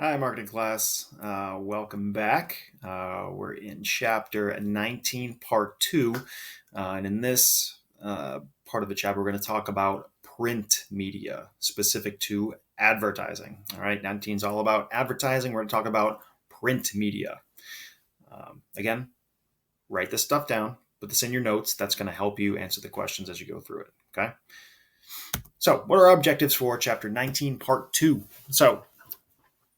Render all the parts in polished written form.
Hi, marketing class. Welcome back. We're in chapter 19, part 2. And in this part of the chapter, we're going to talk about print media specific to advertising. All right, 19 is all about advertising. We're going to talk about print media. Again, write this stuff down, put this in your notes. That's going to help you answer the questions as you go through it. Okay. So, what are our objectives for chapter 19, part 2? So,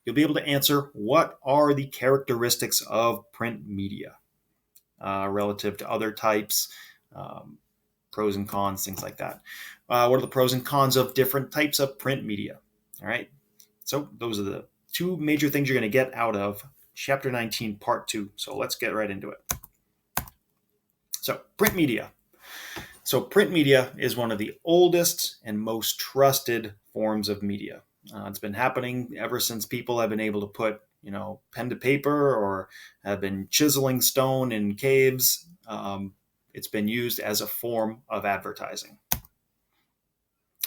you'll be able to answer what are the characteristics of print media relative to other types, um, pros and cons, things like that. What are the pros and cons of different types of print media? All right. So those are the two major things you're going to get out of chapter 19, part 2. So let's get right into it. So, print media. So, print media is one of the oldest and most trusted forms of media. It's been happening ever since people have been able to put, pen to paper or have been chiseling stone in caves. It's been used as a form of advertising.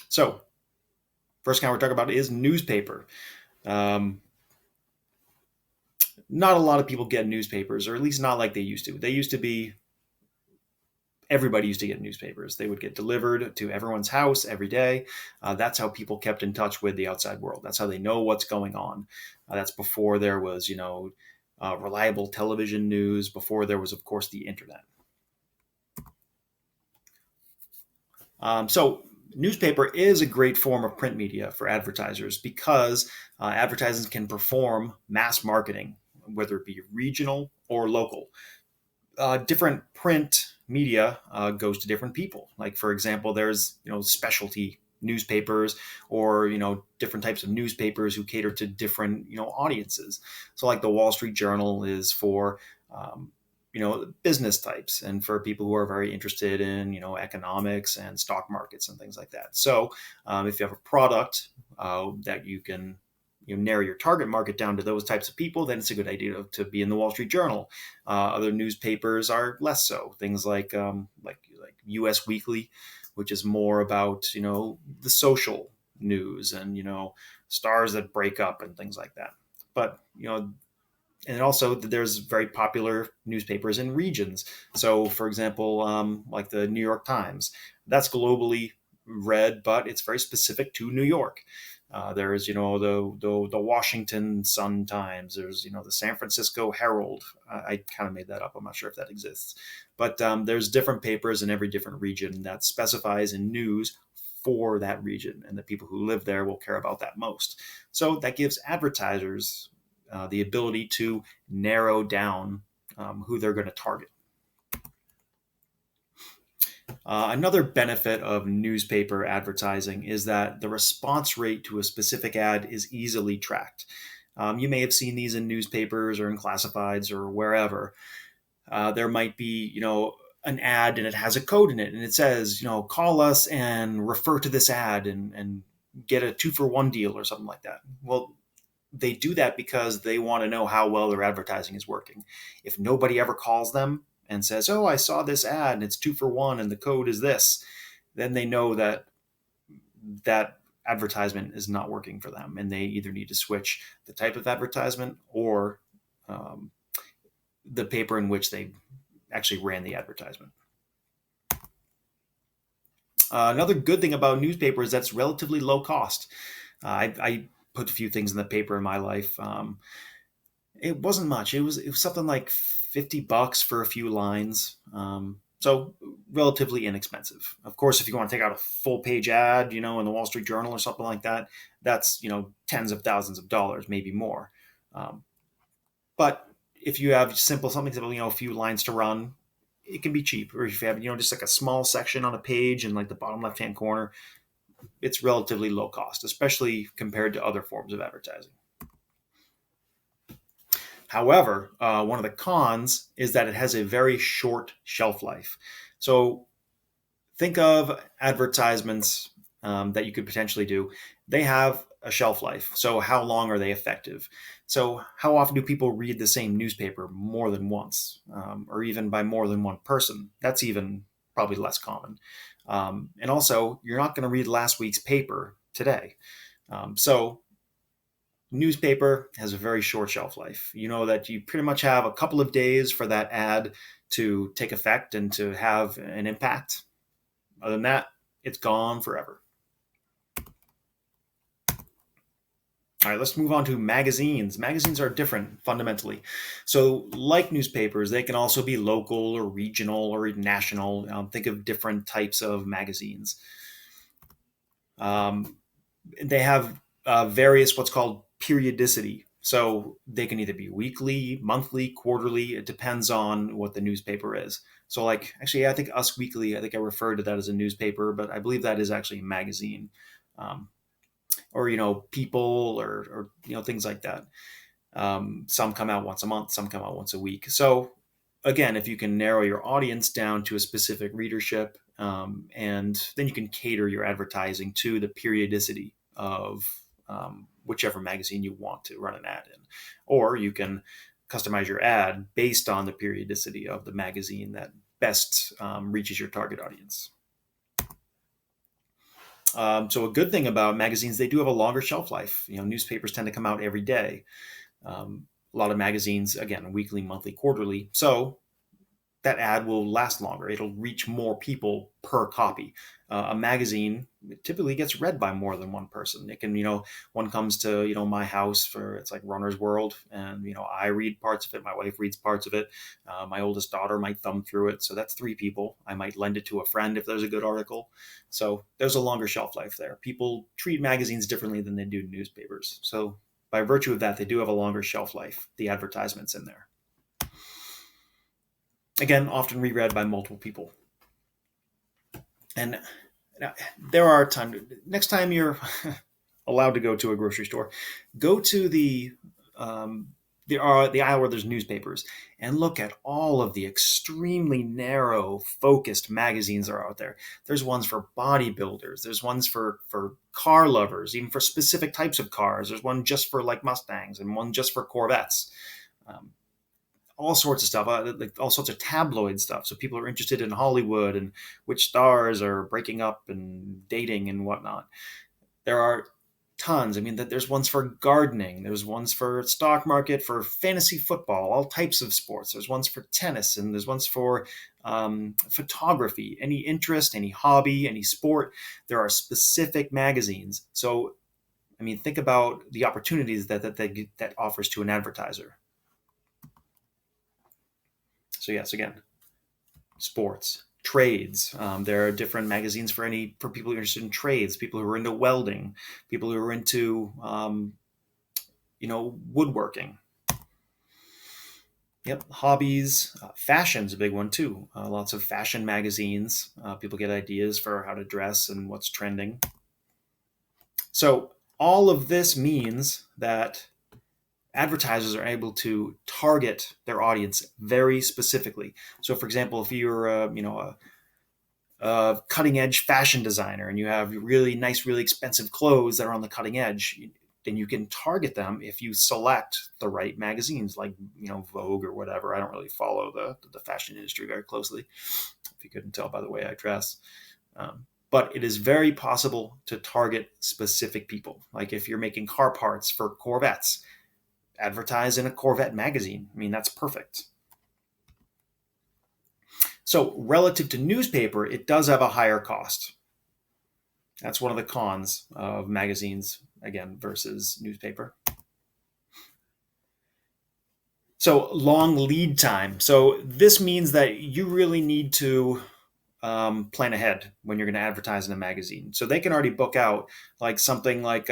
So, first kind we're talking about is newspaper. Um, not a lot of people get newspapers, or at least not like they used to. They used to be Everybody used to get newspapers. They would get delivered to everyone's house every day. That's how people kept in touch with the outside world. That's how they know what's going on. That's before there was, reliable television news, before there was, of course, the internet. So, newspaper is a great form of print media for advertisers because advertisers can perform mass marketing, whether it be regional or local. Different print media goes to different people. Like, for example, there's specialty newspapers, or different types of newspapers who cater to different audiences. So like the Wall Street Journal is for business types, and for people who are very interested in economics and stock markets and things like that. So if you have a product that you can narrow your target market down to those types of people, then it's a good idea to be in the Wall Street Journal. Other newspapers are less so. Things like U.S. Weekly, which is more about the social news and stars that break up and things like that. But and also there's very popular newspapers in regions. So, for example, like the New York Times, that's globally read, but it's very specific to New York. There's the Washington Sun Times. There's the San Francisco Herald. I kind of made that up. I'm not sure if that exists, but there's different papers in every different region that specifies in news for that region, and the people who live there will care about that most. So that gives advertisers the ability to narrow down who they're going to target. Another benefit of newspaper advertising is that the response rate to a specific ad is easily tracked. You may have seen these in newspapers or in classifieds or wherever. There might be, an ad and it has a code in it, and it says, call us and refer to this ad and get a 2-for-1 deal or something like that. Well, they do that because they want to know how well their advertising is working. If nobody ever calls them and says, "Oh, I saw this ad and it's 2-for-1 and the code is this," then they know that advertisement is not working for them, and they either need to switch the type of advertisement or um, the paper in which they actually ran the advertisement. Another good thing about newspapers is that's relatively low cost. I put a few things in the paper in my life. It wasn't much. It was something like $50 for a few lines. So relatively inexpensive. Of course, if you want to take out a full page ad, in the Wall Street Journal or something like that, that's tens of thousands of dollars, maybe more. Um, but if you have something simple, a few lines to run, it can be cheap. Or if you have just like a small section on a page in like the bottom left hand corner, it's relatively low cost, especially compared to other forms of advertising. However, one of the cons is that it has a very short shelf life. So think of advertisements that you could potentially do. They have a shelf life. So how long are they effective? So how often do people read the same newspaper more than once, or even by more than one person? That's even probably less common. And also, you're not going to read last week's paper today. So Newspaper has a very short shelf life. You know that you pretty much have a couple of days for that ad to take effect and to have an impact. Other than that, it's gone forever. All right, let's move on to magazines. Magazines are different fundamentally. So, like newspapers, they can also be local or regional or national. Think of different types of magazines. Um, they have various what's called periodicity. So they can either be weekly, monthly, quarterly. It depends on what the newspaper is. So, like, actually, I think Us Weekly, I think I referred to that as a newspaper, but I believe that is actually a magazine. Um, or, People or things like that. Some come out once a month, some come out once a week. So, again, if you can narrow your audience down to a specific readership, and then you can cater your advertising to the periodicity of whichever magazine you want to run an ad in. Or you can customize your ad based on the periodicity of the magazine that best reaches your target audience. So a good thing about magazines, they do have a longer shelf life. Newspapers tend to come out every day. A lot of magazines, again, weekly, monthly, quarterly. So that ad will last longer. It'll reach more people per copy. A magazine typically gets read by more than one person. It can, one comes to, my house for, it's like Runner's World. And, I read parts of it. My wife reads parts of it. My oldest daughter might thumb through it. So that's 3 people. I might lend it to a friend if there's a good article. So there's a longer shelf life there. People treat magazines differently than they do newspapers. So by virtue of that, they do have a longer shelf life, the advertisements in there. Again, often reread by multiple people. And there are times, next time you're allowed to go to a grocery store, go to the aisle where there's newspapers and look at all of the extremely narrow, focused magazines that are out there. There's ones for bodybuilders. There's ones for car lovers, even for specific types of cars. There's one just for like Mustangs and one just for Corvettes. All sorts of stuff, like all sorts of tabloid stuff. So people are interested in Hollywood and which stars are breaking up and dating and whatnot. There are tons. I mean, there's ones for gardening. There's ones for stock market, for fantasy football, all types of sports. There's ones for tennis, and there's ones for photography. Any interest, any hobby, any sport. There are specific magazines. So, I mean, think about the opportunities that offers to an advertiser. So yes, again, sports, trades. There are different magazines for people interested in trades, people who are into welding, people who are into woodworking. Yep, hobbies. Fashion's a big one too. Lots of fashion magazines. People get ideas for how to dress and what's trending. So all of this means that advertisers are able to target their audience very specifically. So, for example, if you're a cutting edge fashion designer and you have really nice, really expensive clothes that are on the cutting edge, then you can target them if you select the right magazines like Vogue or whatever. I don't really follow the fashion industry very closely, if you couldn't tell by the way I dress. But it is very possible to target specific people. Like if you're making car parts for Corvettes, advertise in a Corvette magazine. I mean, that's perfect. So relative to newspaper, it does have a higher cost. That's one of the cons of magazines, again, versus newspaper. So long lead time. So this means that you really need to plan ahead when you're going to advertise in a magazine. So they can already book out like something like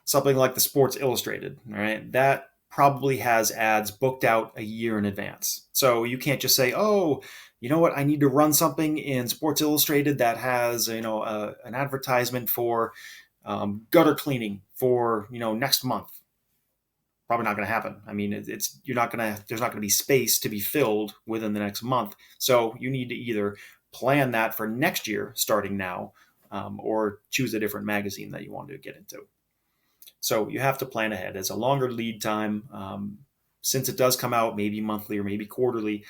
something like the Sports Illustrated, right? That probably has ads booked out a year in advance. So you can't just say, oh, you know what? I need to run something in Sports Illustrated that has, an advertisement for gutter cleaning for, next month. Probably not going to happen. I mean, there's not going to be space to be filled within the next month. So you need to either plan that for next year, starting now, or choose a different magazine that you want to get into. So you have to plan ahead. It's a longer lead time. Since it does come out maybe monthly or maybe quarterly,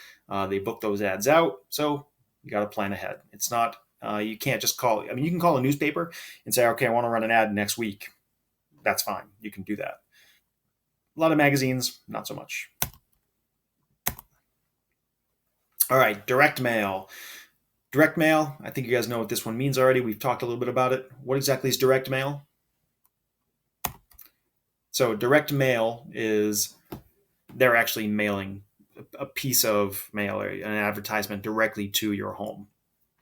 they book those ads out. So you got to plan ahead. It's not You can't just call. I mean, you can call a newspaper and say, okay, I want to run an ad next week. That's fine. You can do that. A lot of magazines, not so much. All right, direct mail. Direct mail, I think you guys know what this one means already. We've talked a little bit about it. What exactly is direct mail? So, direct mail is they're actually mailing a piece of mail or an advertisement directly to your home.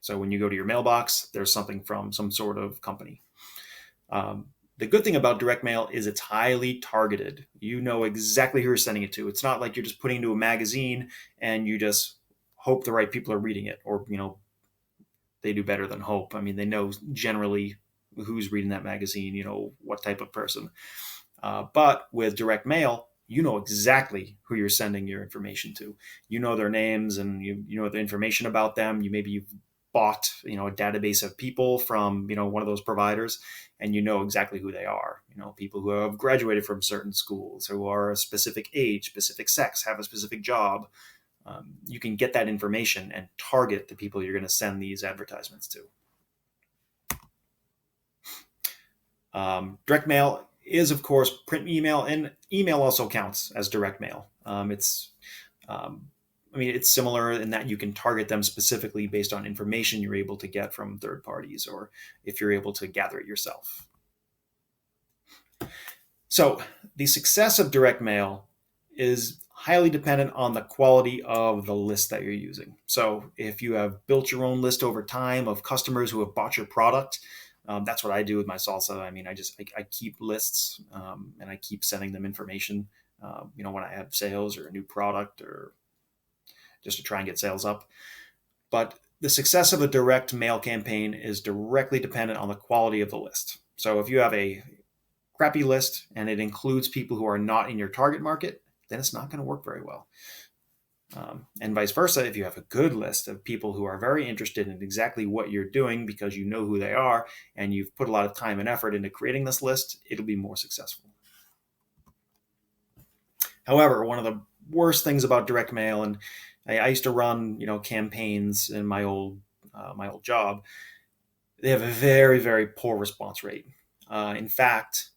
So, when you go to your mailbox, there's something from some sort of company. The good thing about direct mail is it's highly targeted. You know exactly who you're sending it to. It's not like you're just putting it into a magazine and you just hope the right people are reading it, or they do better than hope. I mean, they know generally who's reading that magazine, what type of person. But with direct mail, you know exactly who you're sending your information to. You know their names, and you know the information about them. You've bought a database of people from one of those providers, and you know exactly who they are. People who have graduated from certain schools, who are a specific age, specific sex, have a specific job. You can get that information and target the people you're going to send these advertisements to. Direct mail is, of course, print email, and email also counts as direct mail. It's similar in that you can target them specifically based on information you're able to get from third parties, or if you're able to gather it yourself. So the success of direct mail is highly dependent on the quality of the list that you're using. So if you have built your own list over time of customers who have bought your product, that's what I do with my salsa. I mean, I keep lists, and I keep sending them information, when I have sales or a new product, or just to try and get sales up. But the success of a direct mail campaign is directly dependent on the quality of the list. So if you have a crappy list and it includes people who are not in your target market, then it's not going to work very well. And vice versa, if you have a good list of people who are very interested in exactly what you're doing because you know who they are and you've put a lot of time and effort into creating this list, it'll be more successful. However, one of the worst things about direct mail, and I used to run campaigns in my old job, they have a very, very poor response rate. In fact,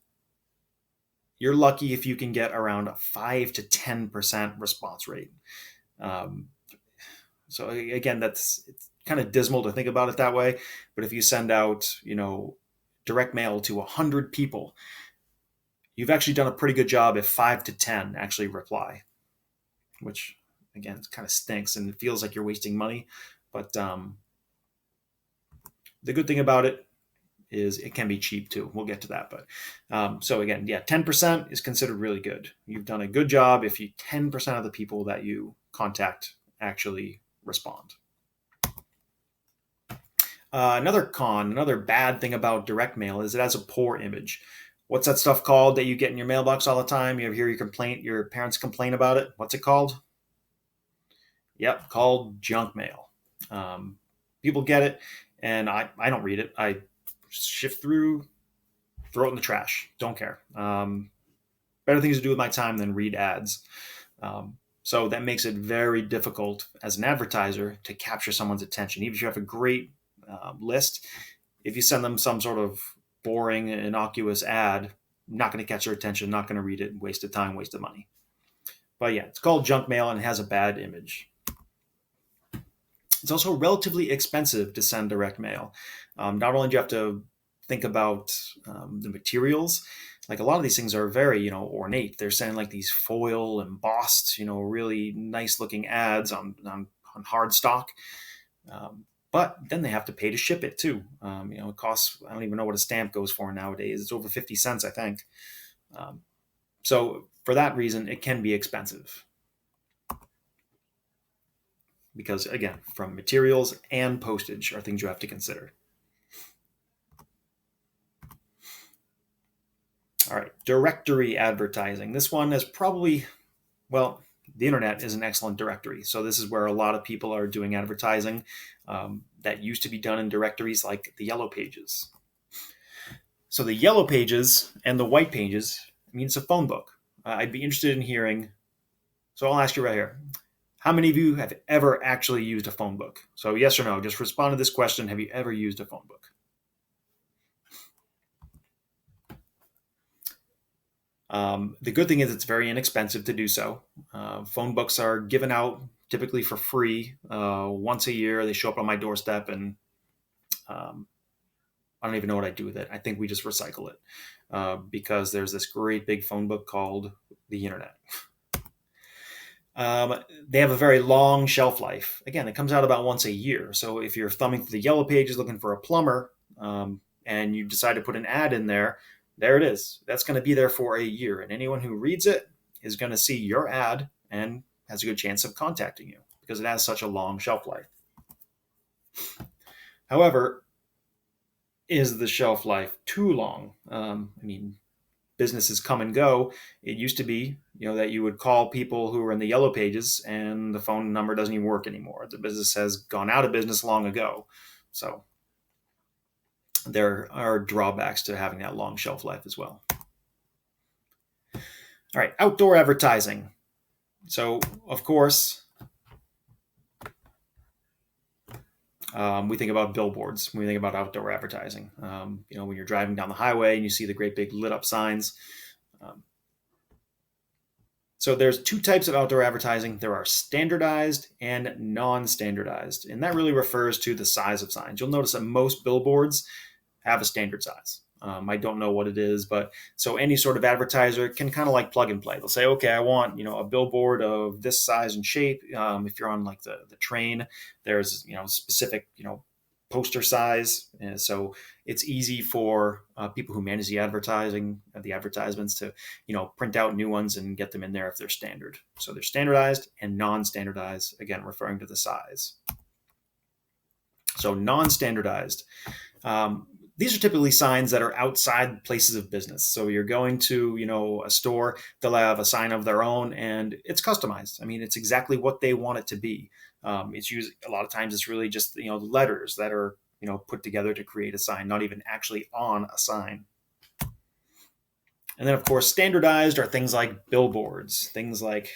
you're lucky if you can get around a 5 to 10% response rate. So again, it's kind of dismal to think about it that way. But if you send out, direct mail to 100 people, you've actually done a pretty good job if 5 to 10 actually reply, which again, it kind of stinks and it feels like you're wasting money. But the good thing about it is it can be cheap too. We'll get to that. But so again, 10% is considered really good. You've done a good job if 10% of the people that you contact actually respond. Another bad thing about direct mail is it has a poor image. What's that stuff called that you get in your mailbox all the time? You ever hear your parents complain about it? What's it called? Yep, called junk mail. People get it, and I don't read it. I shift through, throw it in the trash. Don't care. Better things to do with my time than read ads. So that makes it very difficult as an advertiser to capture someone's attention. Even if you have a great list, if you send them some sort of boring, innocuous ad, not going to catch their attention, not going to read it, waste of time, waste of money. But yeah, it's called junk mail and it has a bad image. It's also relatively expensive to send direct mail. Not only do you have to think about the materials, like a lot of these things are very, ornate. They're sending like these foil embossed, really nice looking ads on hard stock. But then they have to pay to ship it too. It costs, I don't even know what a stamp goes for nowadays. It's over 50 cents, I think. So for that reason, it can be expensive. Because again, from materials and postage are things you have to consider. All right, directory advertising. This one is probably, the internet is an excellent directory. So this is where a lot of people are doing advertising that used to be done in directories like the Yellow Pages. So the Yellow Pages and the White Pages, it's a phone book. I'd be interested in hearing, so I'll ask you right here. How many of you have ever actually used a phone book? So yes or no, just respond to this question. Have you ever used a phone book? The good thing is it's very inexpensive to do so. Phone books are given out typically for free once a year. They show up on my doorstep, and um, I don't even know what I do with it. I think we just recycle it because there's this great big phone book called the internet. They have a very long shelf life. Again, it comes out about once a year. So if you're thumbing through the yellow pages looking for a plumber, and you decide to put an ad in there, there it is. That's going to be there for a year. And anyone who reads it is going to see your ad and has a good chance of contacting you because it has such a long shelf life. However, is the shelf life too long? I mean, businesses come and go. It used to be, that you would call people who were in the yellow pages and the phone number doesn't even work anymore. The business has gone out of business long ago. So there are drawbacks to having that long shelf life as well. All right, outdoor advertising. So, of course, we think about billboards. We think about outdoor advertising. When you're driving down the highway and you see the great big lit up signs. So there's two types of outdoor advertising. There are standardized and non-standardized, and that really refers to the size of signs. You'll notice that most billboards have a standard size. I don't know what it is, but so any sort of advertiser can kind of like plug and play. They'll say, okay, I want a billboard of this size and shape. If you're on like the train, there's specific poster size, and so it's easy for people who manage the advertisements to print out new ones and get them in there if they're standard. So they're standardized and non-standardized, again referring to the size. So non-standardized. These are typically signs that are outside places of business. So you're going to, a store, they'll have a sign of their own and it's customized. I mean, it's exactly what they want it to be. It's usually, a lot of times it's really just, the letters that are, put together to create a sign, not even actually on a sign. And then of course, standardized are things like billboards, things like,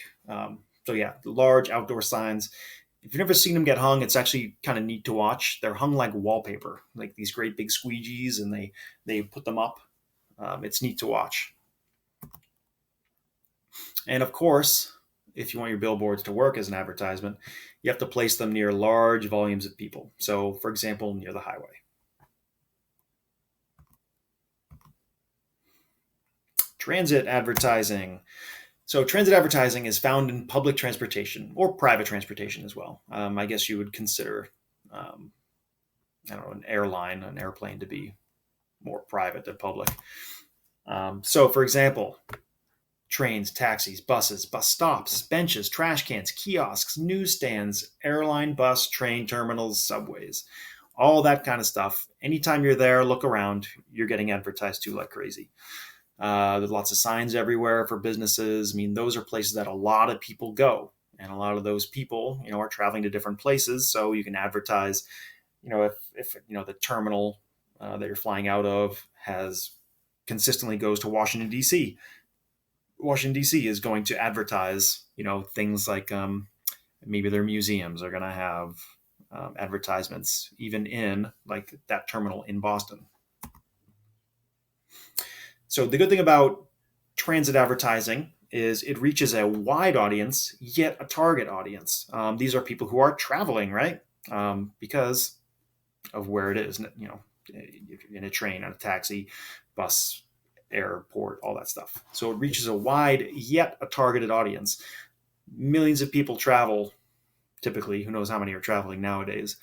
large outdoor signs. If you've never seen them get hung, it's actually kind of neat to watch. They're hung like wallpaper, like these great big squeegees, and they put them up. It's neat to watch. And of course, if you want your billboards to work as an advertisement, you have to place them near large volumes of people. So, for example, near the highway. Transit advertising. So transit advertising is found in public transportation or private transportation as well. I guess you would consider, an airplane to be more private than public. So, for example, trains, taxis, buses, bus stops, benches, trash cans, kiosks, newsstands, airline, bus, train terminals, subways, all that kind of stuff. Anytime you're there, look around, you're getting advertised to like crazy. There's lots of signs everywhere for businesses. I mean, those are places that a lot of people go. And a lot of those people, are traveling to different places. So you can advertise, if the terminal that you're flying out of consistently goes to Washington, D.C. Washington, D.C. is going to advertise, things like maybe their museums are going to have advertisements even in like that terminal in Boston. So the good thing about transit advertising is it reaches a wide audience, yet a target audience. These are people who are traveling, right? Because of where it is, in a train, on a taxi, bus, airport, all that stuff. So it reaches a wide, yet a targeted audience. Millions of people travel, typically. Who knows how many are traveling nowadays?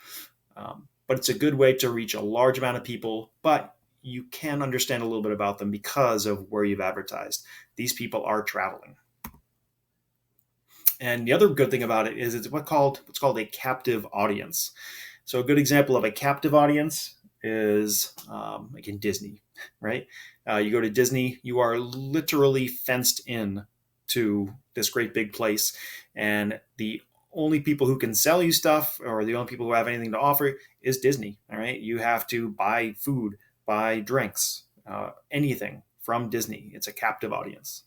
But it's a good way to reach a large amount of people, but you can understand a little bit about them because of where you've advertised. These people are traveling. And the other good thing about it is it's what's called a captive audience. So a good example of a captive audience is like in Disney, right? You go to Disney, you are literally fenced in to this great big place, and the only people who can sell you stuff, or the only people who have anything to offer, is Disney. All right, you have to buy food, buy drinks, anything from Disney. It's a captive audience.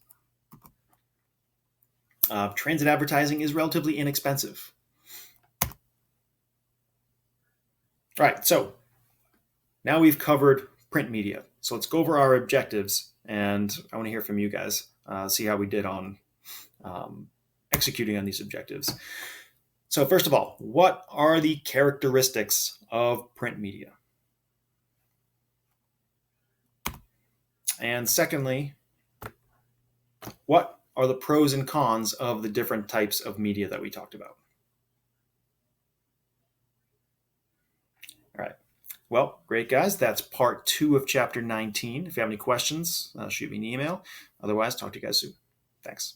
Transit advertising is relatively inexpensive. All right, so now we've covered print media. So let's go over our objectives, and I want to hear from you guys, see how we did on um, executing on these objectives. So, first of all, what are the characteristics of print media? And secondly, what are the pros and cons of the different types of media that we talked about? All right. Well, great, guys. That's part 2 of chapter 19. If you have any questions, shoot me an email. Otherwise, talk to you guys soon. Thanks.